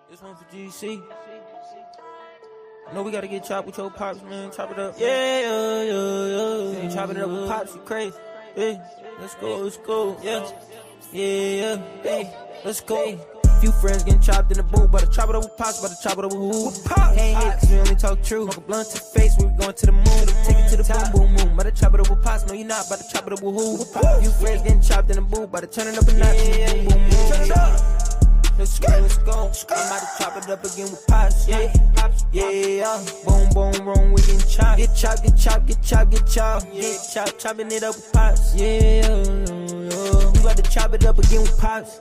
This one for GC. No, we gotta get chopped with your pops, man. Chop it up. Yeah. Chopping it up with pops, you crazy. Hey, let's go. Yeah. Hey, let's go. Few friends getting chopped in the booth, but I chop it up with pops, but I chop it up with who? Hey, cause we only talk true. Smoke a blunt to the face, we going to the moon. Take it to the boom, boom. But I chop it up with pops, no you not, but I chop it up with who? Few friends getting chopped in the booth, but I turn it up a notch. Boom, boom, boom. Turn it up. Let's go. I'm about to chop it up again with pops, yeah. Boom, boom, we getting chopped. Get chopped, chopping it up with pops, yeah. We about to chop it up again with pops.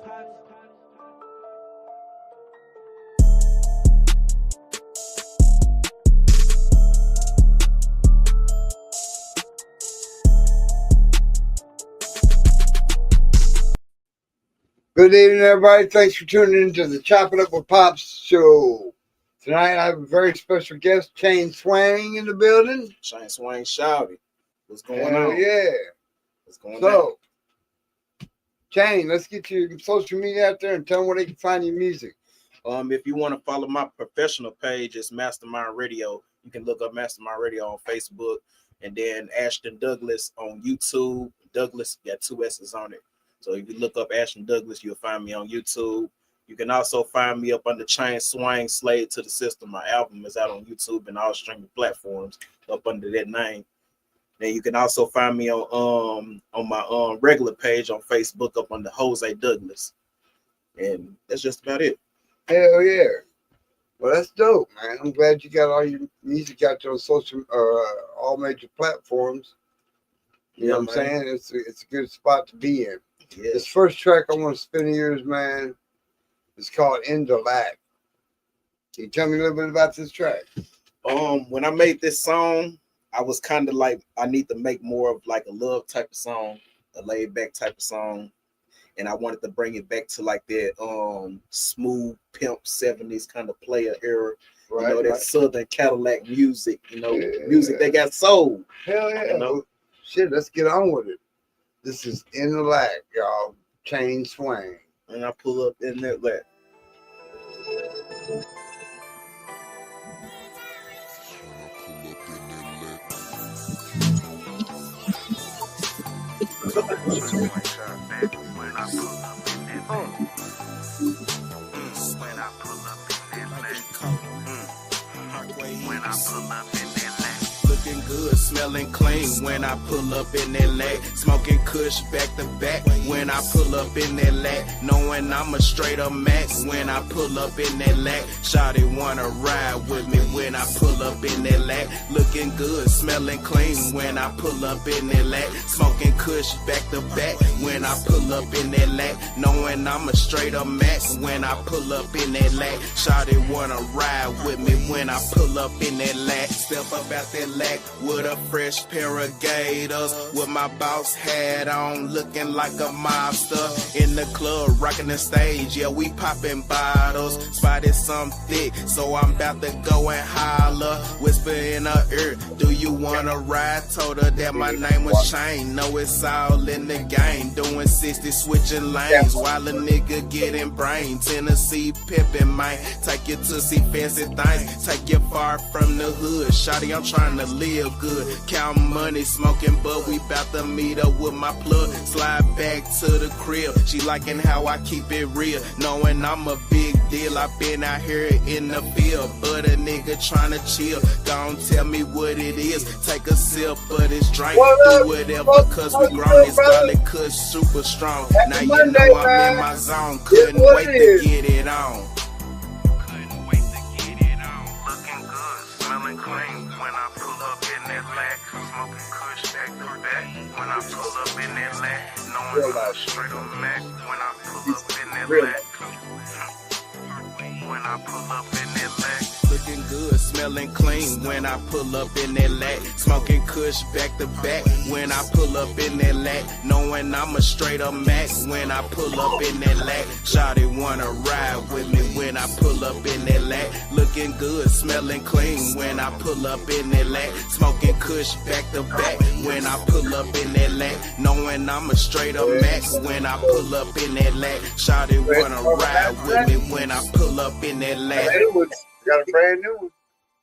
Good evening, everybody. Thanks for tuning in to the Chop It Up with Pops show. Tonight, I have a very special guest, Chain SWANG, in the building. Chain SWANG shouty. What's going on? Yeah. What's going on? So, Chain, let's get your social media out there and tell them where they can find your music. If you want to follow my professional page, it's Mastermind Radio. You can look up Mastermind Radio on Facebook, and then Ashton Douglas on YouTube. Douglas got 2 S's on it. So if you look up Ashton Douglas, you'll find me on YouTube. You can also find me up under Chain SWANG Slave to the System. My album is out on YouTube and all streaming platforms up under that name. Then you can also find me on my regular page on Facebook up under Jose Douglas. And that's just about it. Hell yeah. Well, that's dope, man. I'm glad you got all your music out there on social, all major platforms. You know what I'm saying? It's a good spot to be in. Yes. This first track I want to spin in yours, man, is called In the Lack. Can you tell me a little bit about this track? When I made this song, I was kind of like, I need to make more of like a love type of song, a laid back type of song. And I wanted to bring it back to like that smooth pimp 70s kind of player era. Right, you know, that Southern Cadillac music, music that got soul. Hell yeah. You know? Shit, let's get on with it. This is In the Lack, y'all. Chain SWANG. And I pull up in that lack. Looking good, smelling clean when I pull up in that lag. Smoking kush back to back when I pull up in that lag. Knowing I'm a straight up max when I pull up in that lag. Shawty wanna ride with me when I pull up in that lag. Looking good, smelling clean when I pull up in that lag. Smoking kush back to back when I pull up in that lag. Knowing I'm a straight up max when I pull up in that lag. Shawty wanna ride with me when I pull up in that lag. Step up out that lag with a fresh pair of gators, with my boss hat on, looking like a mobster. In the club, rocking the stage, yeah, we popping bottles. Spotted some thick, so I'm about to go and holler. Whisper in her ear, do you wanna ride? Told her that my name was Chain. Know it's all in the game. Doing 60, switching lanes, while a nigga getting brain. Tennessee pimpin', man. Take you to see fancy things. Take you far from the hood. Shawty, I'm trying to live good. Counting money, smoking, but we bout to meet up with my plug. Slide back to the crib. She liking how I keep it real. Knowing I'm a big deal. I been out here in the field, but a nigga tryna chill. Gon' tell me what it is. Take a sip of this drink. Do whatever, cause we grown. It's garlic kush super strong. Now you know I'm in my zone. Couldn't wait to get it on. Couldn't wait to get it on. Looking good, smelling clean when I pull up in that lack. Smoking kush back to back when I pull up in that lack. Knowing I'm straight on Mac when I pull up in that lack. When I pull up in that lack. Looking good, smelling clean when I pull up in that lack. Smoking kush back to back when I pull up in that lack. Knowing I'm a straight up max when I pull up in that lack. Shawty wanna ride with me when I I pull up in that lack. Looking good, smelling clean when I pull up in that lack. Smoking kush back to back when I pull up in that lack. Knowing I'm a straight up max when I pull up in that lack. Shawty wanna ride with me when I pull up in that lack. Got a brand new one.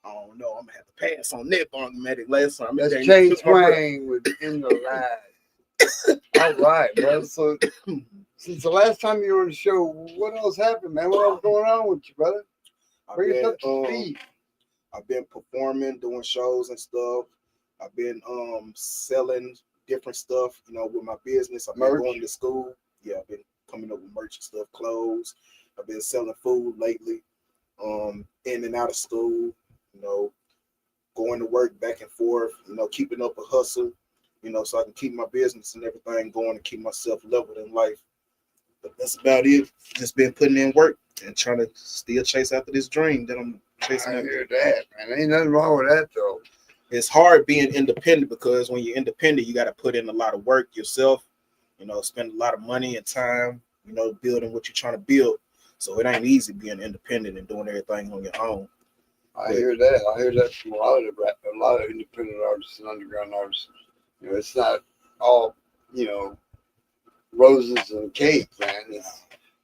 I don't know. I'm gonna have to pass on that Bongmatic last time. That's Chain Swang with In the Light. All right, bro. So since the last time you were on the show, what else happened, man? What else going on with you, brother? Bring us up to speed. I've been performing, doing shows and stuff. I've been selling different stuff, you know, with my business. I've been going to school. Yeah, I've been coming up with merch and stuff, clothes. I've been selling food lately. In and out of school, you know, going to work back and forth, you know, keeping up a hustle, you know, so I can keep my business and everything going and keep myself leveled in life. But that's about it. Just been putting in work and trying to still chase after this dream that I'm chasing. I hear that, man. Ain't nothing wrong with that, though. It's hard being independent because when you're independent, you got to put in a lot of work yourself, you know, spend a lot of money and time, you know, building what you're trying to build. So it ain't easy being independent and doing everything on your own. I hear that. I hear that from a lot of independent artists and underground artists. You know, it's not all, you know, roses and cake, man.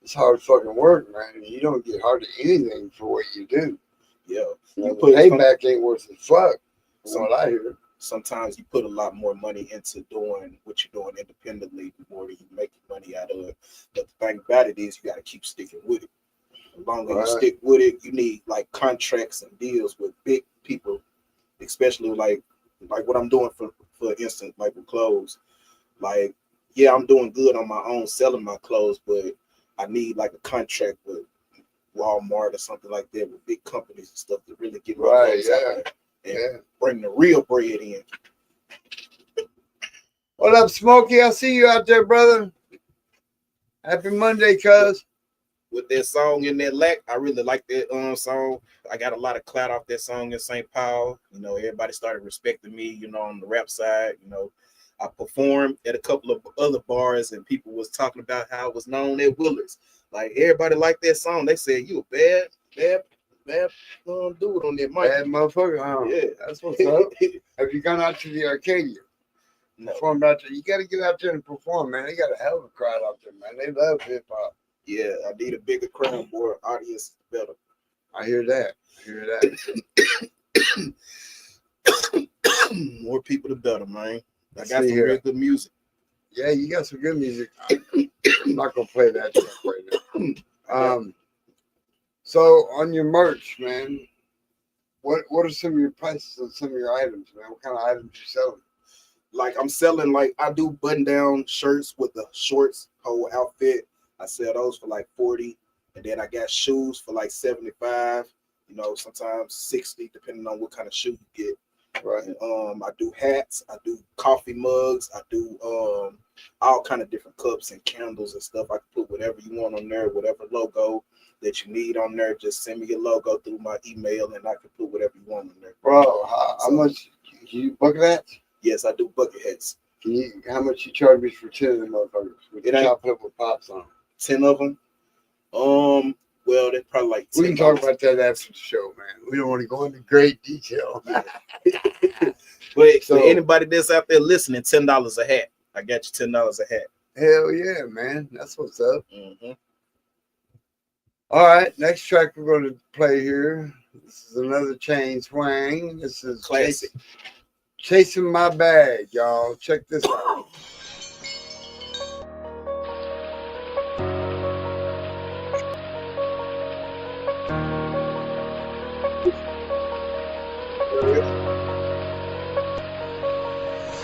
It's hard fucking work, man. You don't get hardly anything for what you do. Yeah. You know, the payback ain't worth a fuck. That's what I hear. Sometimes you put a lot more money into doing what you're doing independently more than you make money out of it. But the thing about it is you got to keep sticking with it. As long as you stick with it, you need like contracts and deals with big people, especially like what I'm doing for instance, like with clothes. Like, yeah, I'm doing good on my own selling my clothes, but I need like a contract with Walmart or something like that with big companies and stuff to really get my clothes out there. And bring the real bread in. What up, Smokey? I see you out there, brother. Happy Monday, cuz. With that song in that lack, I really like that song. I got a lot of clout off that song in St. Paul. You know, everybody started respecting me, you know, on the rap side. You know, I performed at a couple of other bars and people was talking about how I was known at Willard's. Like, everybody liked that song. They said, you a bad dude on that mic. Bad motherfucker, huh? Yeah. That's what's up. Have you gone out to the Arcadia? No. Performed out there? You got to get out there and perform, man. They got a hell of a crowd out there, man. They love hip hop. Yeah, I need a bigger crowd, more audience, better. I hear that. More people, the better, man. I got some real good music. Yeah, you got some good music. I'm not gonna play that track right now. So on your merch, man, what are some of your prices on some of your items, man? What kind of items you selling? Like, I'm selling, like, I do button-down shirts with the shorts, whole outfit. I sell those for like 40, and then I got shoes for like 75. You know, sometimes 60, depending on what kind of shoe you get. Right. And, I do hats. I do coffee mugs. I do all kind of different cups and candles and stuff. I can put whatever you want on there, whatever logo that you need on there. Just send me your logo through my email, and I can put whatever you want on there. Bro, how much? Can you bucket hats? Yes, I do bucket hats. How much you charge me for 10 of them motherfuckers? It ain't up with pops on 10 of them. Well, they're probably like $10. We can talk about that after the show, man. We don't want to go into great detail. But so, for anybody that's out there listening, $10 a hat. I got you $10 a hat. Hell yeah, man. That's what's up. Mm-hmm. All right, next track we're going to play here. This is another Chain Swang. This is classic. Chasing My Bag, y'all. Check this out.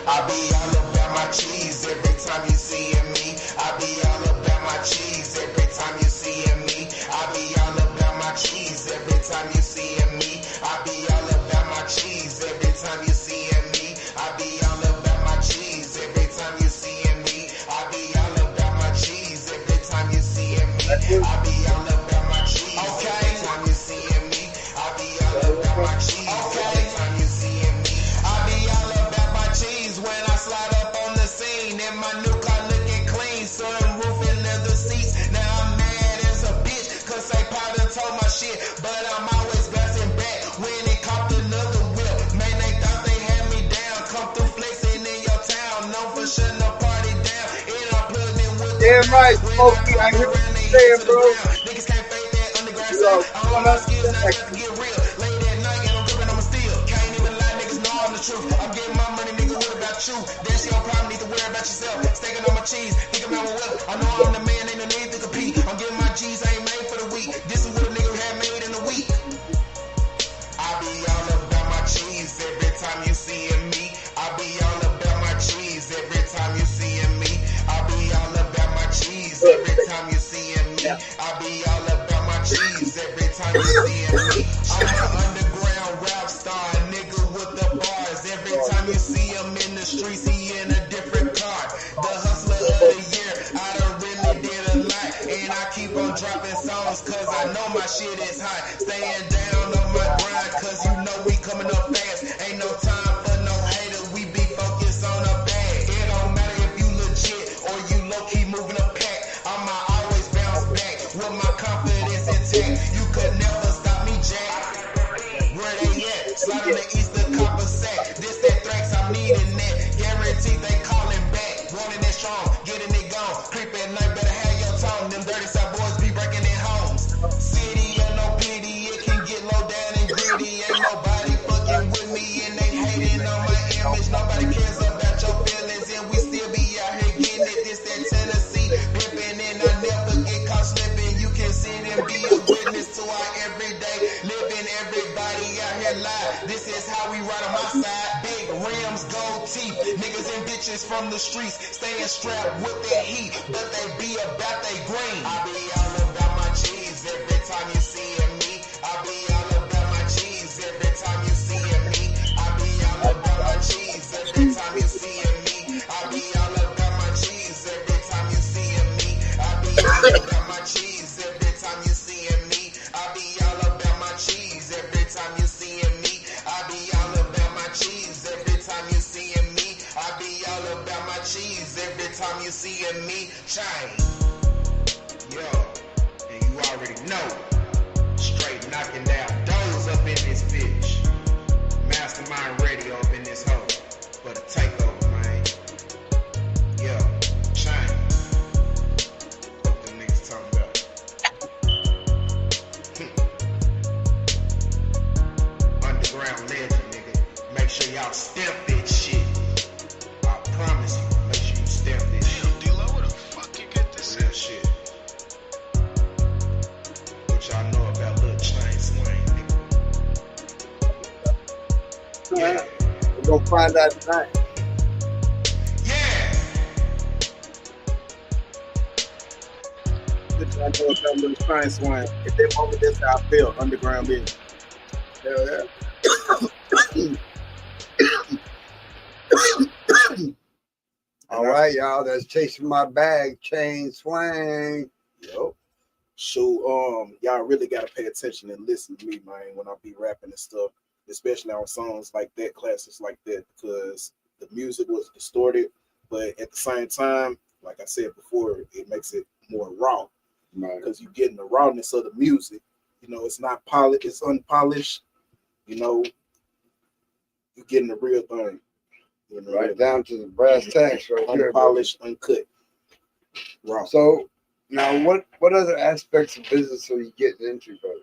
I be all about my cheese every time you see me. I be all about my cheese every time you see me. I be all about my cheese every time you see me. I be all about my cheese every time you see me. I be all about my cheese every time you see me. I be all about my cheese every time you see me. I be all about my cheese every time you see me. I be all about my cheese every time you see me. I be all about my cheese when I slide up on the scene. And my new car looking clean, sunroof and leather seats. Now told my shit, but I'm always bouncing back. When it copped another whip, man, they thought they had me down. Come through flexing in your town, no for shutting the party down. And I plugged in with the Damn right, when Smokey. I I hear clock what around, they you're hit saying, to the bro. ground. Niggas can't fake that underground You sound. know, I hold my skills, now I got to get real. Late at night, and I'm dripping, I'ma steal. Can't even lie, niggas know I'm the truth. I'm getting my money, nigga, what about you? That's your problem, need to worry about yourself. Staking on my cheese, think about my wealth. I know I'm the man, ain't no need to compete. I'm getting my G's, I ain't made for the week. This is what a nigga had made in a week. I be all about my cheese every time you seeing me. I be all about my cheese every time you seeing me. I be all about my cheese every time you seeing me. I be all about my cheese every time you seeing me. I'm an underground rap star, nigga with the bars. Every time you see him in the streets, he in a different car. The hustler of the year, I done really did a lot. And I keep on dropping songs cause I know my shit is hot. Staying down on my grind cause you know we coming up fast. Ain't no time for no hater, we be focused on a bag. It don't matter if you legit or you low-key moving a pack. I'ma always bounce back with my confidence intact. You could never stop me, Jack. Where they at? Slide on the Eastern Copper Sack. This that threats, I'm needing that. Guaranteed they calling back. Wanting it strong, getting it gone. Creep at night, better have your tone. Them dirty side boys be breaking in homes. City and no pity, it can get low down and gritty. Ain't nobody fucking with me and they hating on my image. Nobody cares about your feelings and we still be out here getting it. This that Tennessee pimping and I never get caught slipping. You can sit and be a witness to our everyday living. Everybody out here live. This is how we ride on my side. Big rims, gold teeth. Niggas and bitches from the streets staying strapped with that heat, but they be about they green. I be all about my cheese every time you seeing me. I be all about my cheese every time you seeing me. I be all about my cheese every time you seeing me. I be all about my cheese every time you seeing me. I be all about my cheese every time you seeing me. I be all about my cheese every time you seeing me. I be all about my cheese every time you seeing me. I be all about my cheese every time you seeing me. Chain. Yo, and you already know. Straight knocking down doors up in this bitch. Mastermind radio up in this hole. For the takeover, man. Yo, chain. What them niggas talking about? Underground legend, nigga. Make sure y'all stamp this shit. I promise you. Make sure you stamp this shit. D-Lo, where the fuck you get this Real at? shit. What y'all know about Lil Chain Swang, nigga? Yeah. We're gonna find out tonight. Yeah. I know about little Shine Swine. At that moment, that's how I felt. Underground business. Hell yeah. All right, y'all. That's Chasing My Bag, Chain Swang. Yo. So, y'all really gotta pay attention and listen to me, man, when I be rapping and stuff, especially on songs like that, classics like that, because the music was distorted, but at the same time, like I said before, it makes it more raw Right. because you're getting the rawness of the music. You know, it's not polished, it's unpolished. You know, you're getting the real thing. You know, Right down to the brass tacks right here. unpolished, uncut, raw. So now what other aspects of business are you getting into, brother?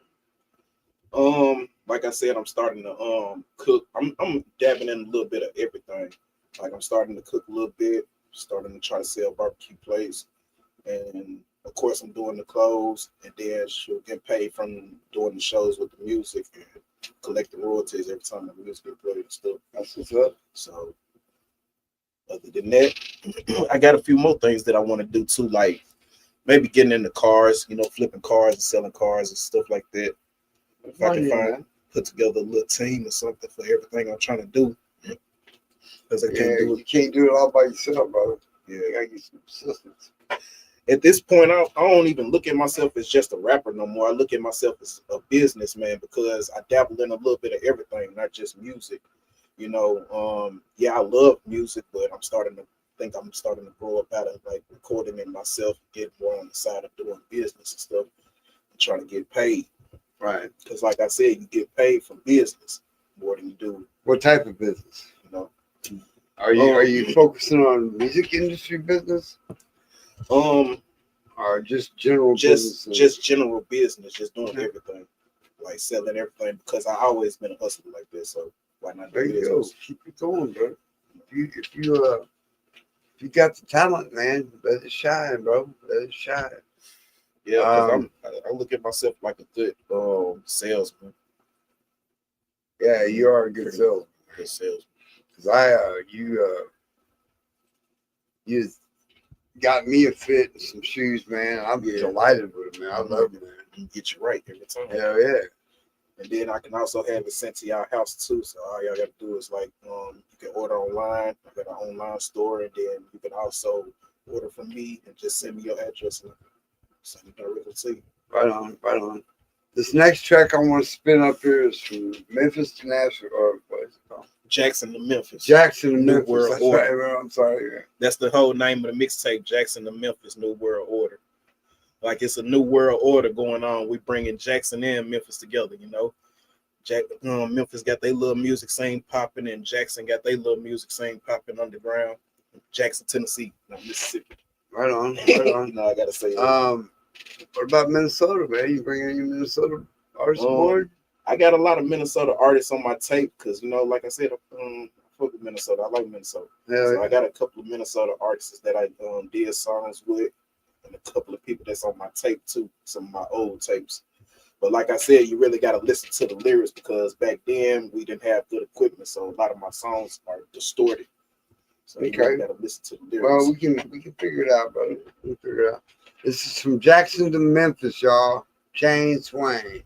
Like I said, I'm starting to cook. I'm dabbing in a little bit of everything. Like I'm starting to cook a little bit, starting to try to sell barbecue plates, and of course I'm doing the clothes, and then she'll get paid from doing the shows with the music and collecting royalties every time the music gets played and stuff. That's what's up. So other than that, I got a few more things that I want to do too, like maybe getting into cars, you know, flipping cars and selling cars and stuff like that. If I can put together a little team or something for everything I'm trying to do, because I can't do it. You can't do it all by yourself, brother. Yeah. You gotta get some assistance. At this point, I don't even look at myself as just a rapper no more. I look at myself as a businessman because I dabble in a little bit of everything, not just music. You know, yeah, I love music, but I'm starting to grow up out of like recording it myself, get more on the side of doing business and stuff, and trying to get paid. Right. Because, like I said, you get paid for business more than you do. What type of business? You know. Are you focusing on music industry business? Or just general business? Just general business, just doing everything, like selling everything. Because I always been a hustler like this, so why not do business? Keep it going, bro. If you got the talent, man, let it shine, bro. Let it shine. Yeah, because I look at myself like a good salesman. Yeah, you are a good salesman. Good salesman. Because you got me a fit and some shoes, man. I'm delighted with it, man. I love it, man. You get you right every time. Hell yeah. And then I can also have it sent to y'all house too. So all y'all got to do is like, you can order online. I got an online store, and then you can also order from me and just send me your address and send it directly to you. Right on, right on. This next track I want to spin up here is from Memphis to Nashville, or what is it called? Jackson to Memphis. Jackson to New Memphis. World That's Order. right, bro. I'm sorry. Yeah. That's the whole name of the mixtape, Jackson to Memphis, New World Order. Like it's a new world order going on. We bringing Jackson and Memphis together, you know. Memphis got their little music scene popping, and Jackson got their little music scene popping underground. Jackson, Tennessee, not Mississippi. Right on, right on. You know, I gotta say that. What about Minnesota, man? You bring any Minnesota artists aboard? I got a lot of Minnesota artists on my tape because, you know, like I said, I fuck with Minnesota. I like Minnesota. So I got a couple of Minnesota artists that I did songs with, and a couple of people that's on my tape too, some of my old tapes. But like I said, you really got to listen to the lyrics because back then we didn't have good equipment, so a lot of my songs are distorted. So you really got to listen to the lyrics. Well, we can figure it out, brother. We can figure it out. This is from Jackson to Memphis, y'all. Chain Swang.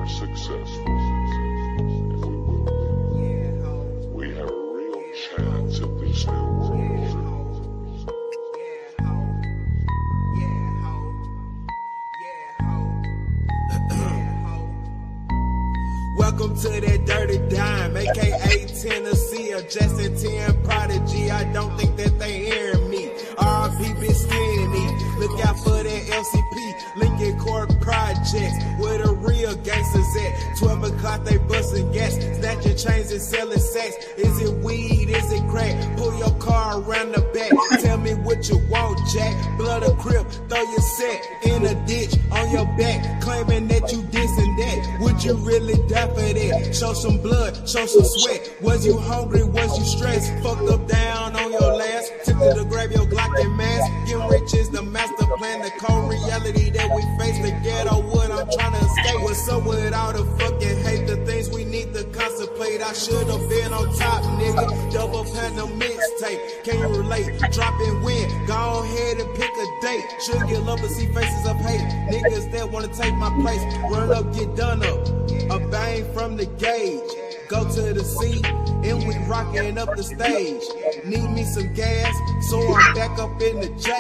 Successful, and we will be. We have a real chance at this new world. Welcome to that dirty dime, aka Tennessee, or Justin 10 Prodigy. I don't think that they hearing me. RP been skinning me. Look out for that LCP, Lincoln Court Projects, where the real gangsters at. 12 o'clock they busting gas, snatching chains and selling sex. Is it weed? Is it crack? Pull your car around the back. Tell me what you want, Jack. Blood or crib, throw your set in a ditch on your back, claiming that you this and that. Would you really die for that? Show some blood, show some sweat. Was you hungry? Was you stressed? Fucked up down on your last. Took to grab your Glock and mask. Getting rich is the master plan. The cold reality that we face. The ghetto wood I'm trying to escape. What's up with all the fucking hate? The things we need to contemplate. I should have been on top, nigga. Double platinum mixtape. Can you relate? Drop and win. Go ahead and pick a date. Should get love to see faces of hate. Niggas that wanna take my place. Run up, get done up. A bang from the gauge. Go to the sea, and we rocking up the stage. Need me some gas, so I'm back up in the J.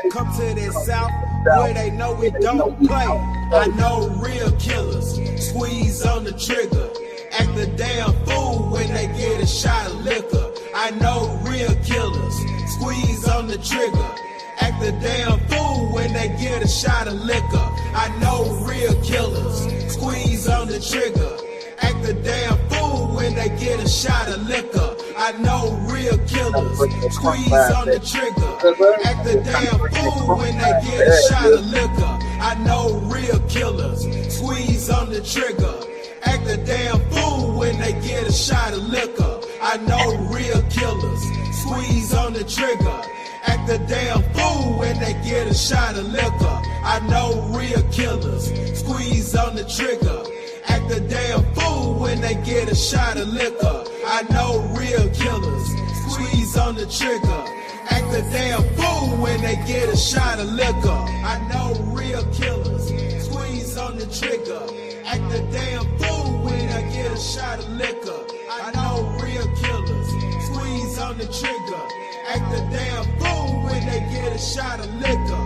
Come to the south, where they know we don't play. I know real killers, squeeze on the trigger. Act a damn fool when they get a shot of liquor. I know real killers, squeeze on the trigger. Act a damn fool when they get a shot of liquor. I know real killers, squeeze on the trigger. Act a damn fool when they get a shot of liquor. I know real killers, squeeze on the trigger. Act a damn fool when they get a shot of liquor. I know real killers, squeeze on the trigger. Act a damn fool when they get a shot of liquor. I know real killers, squeeze on the trigger. Act a damn fool when they get a shot of liquor. I know real killers, squeeze on the trigger. Act a damn fool when they get a shot of liquor. I know real killers, squeeze on the trigger. Act a damn fool when they get a shot of liquor. I know real killers, squeeze on the trigger. Act a damn fool when they get a shot of liquor. I know real killers, squeeze on the trigger. Act a damn fool when they get a shot of liquor.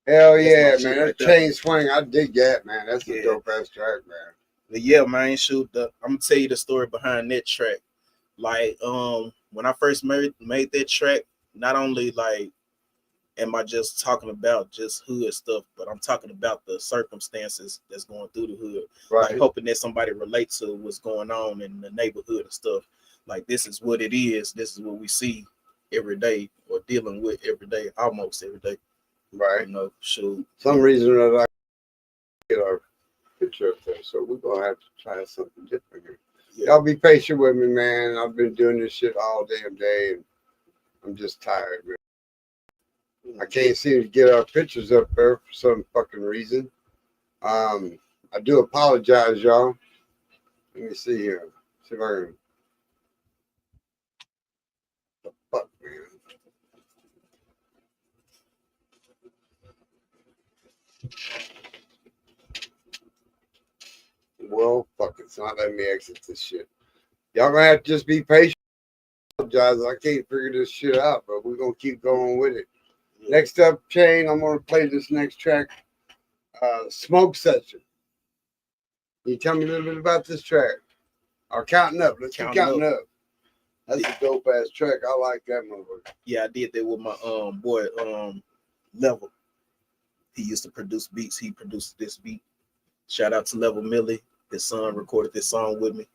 Hell That's yeah, my shit man. right That there. chain swing, I dig that, man. That's a Yeah. dope ass track, man. But yeah, man, shoot, I'm gonna tell you the story behind that track. Like, when I first made that track, not only like am I just talking about just hood stuff, but I'm talking about the circumstances that's going through the hood. Right. Like hoping that somebody relates to what's going on in the neighborhood and stuff. Like this is what it is. This is what we see every day or dealing with every day, almost every day. Right. You know, shoot. Some reason that I get our picture up there, so we're gonna have to try something different here. Yeah. Y'all be patient with me, man. I've been doing this shit all damn day, and I'm just tired, man. I can't seem to get our pictures up there for some fucking reason. I do apologize, y'all. Let me see here. See if I can. The fuck, man. Well, fuck, it's not letting me exit this shit. Y'all gonna have to just be patient. I apologize. I can't figure this shit out, but we're gonna keep going with it. Yeah. Next up, Chain, I'm gonna play this next track. Smoke Session. Can you tell me a little bit about this track? Or Counting Up. Let's keep counting up. That's a dope ass track. I like that motherfucker. Yeah, I did that with my boy Level. He used to produce beats. He produced this beat. Shout out to Level Millie. His son recorded this song with me.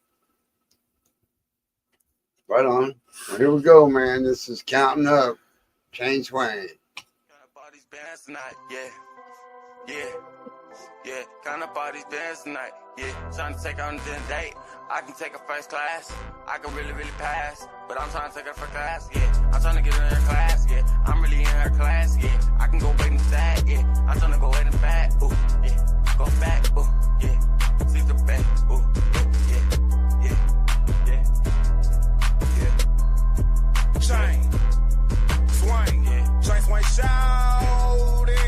Right on. Well, here we go, man. This is Counting Up. Chain Swang. Bodies bands tonight, yeah. Count up all these bands tonight, yeah. Trying to take on the date. I can take a first class. I can really pass. But I'm trying to take her first class, yeah. I'm trying to get in her class, yeah. I'm really in her class, yeah. I can go wait in the back, yeah. I'm trying to go wait in the back, ooh, yeah. Go back, ooh, yeah. See the back, ooh, yeah. Chain swing, Yeah. chain swing, shout it.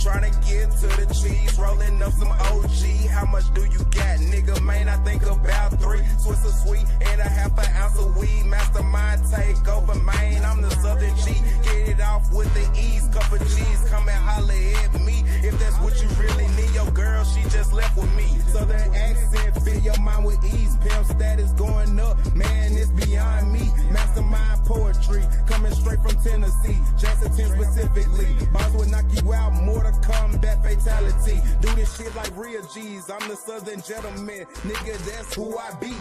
Trying to get to the cheese, rolling up some OG. How much do you got, nigga? Man, I think about 3 Swiss of sweet and a half an ounce of weed. Mastermind take over, man. I'm the Southern G. Get it off with the ease. Couple G's, come and holler at me. If that's what you really need, your girl, she just left with me. Southern accent, fill your mind with ease. Pimp status going up, man, it's beyond me. Mastermind poetry, coming straight from Tennessee. Jackson 10 specifically. Boss will knock you out, more to combat fatality. Do this shit like real G's. I'm the Southern gentleman, nigga, that's who I be.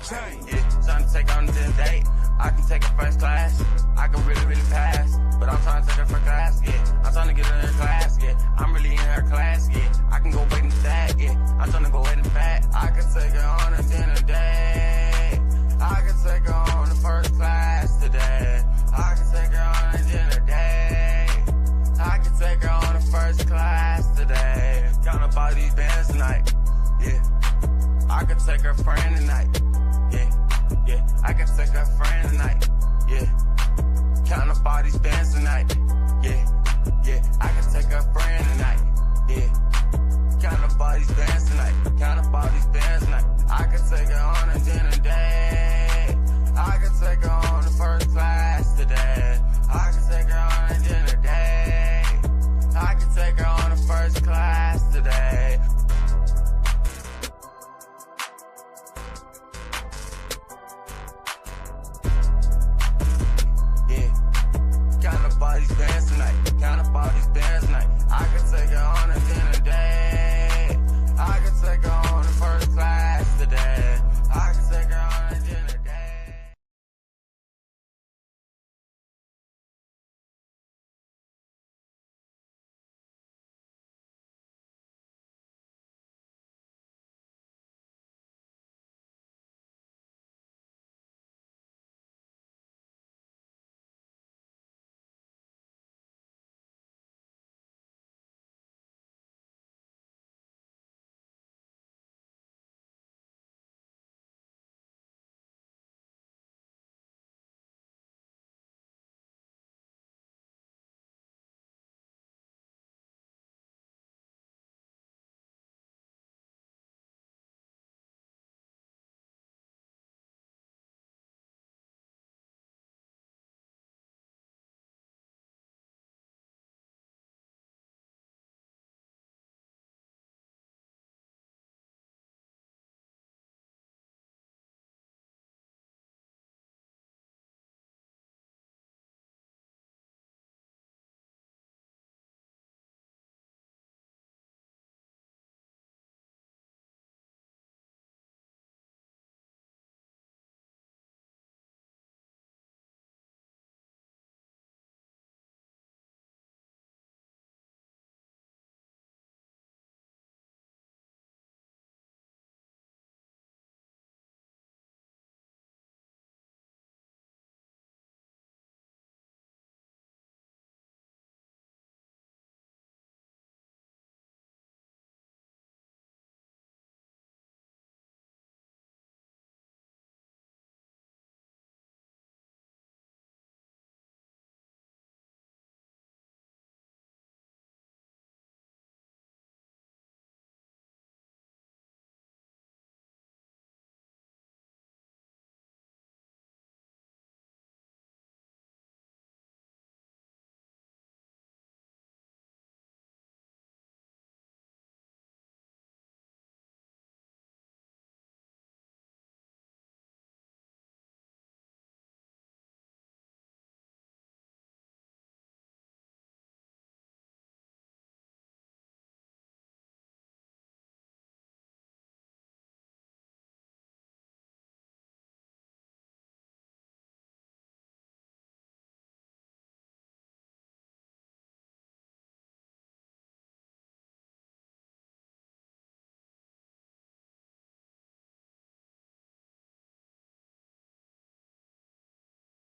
Chain. Yeah, trying to take on the date. I can take a first class.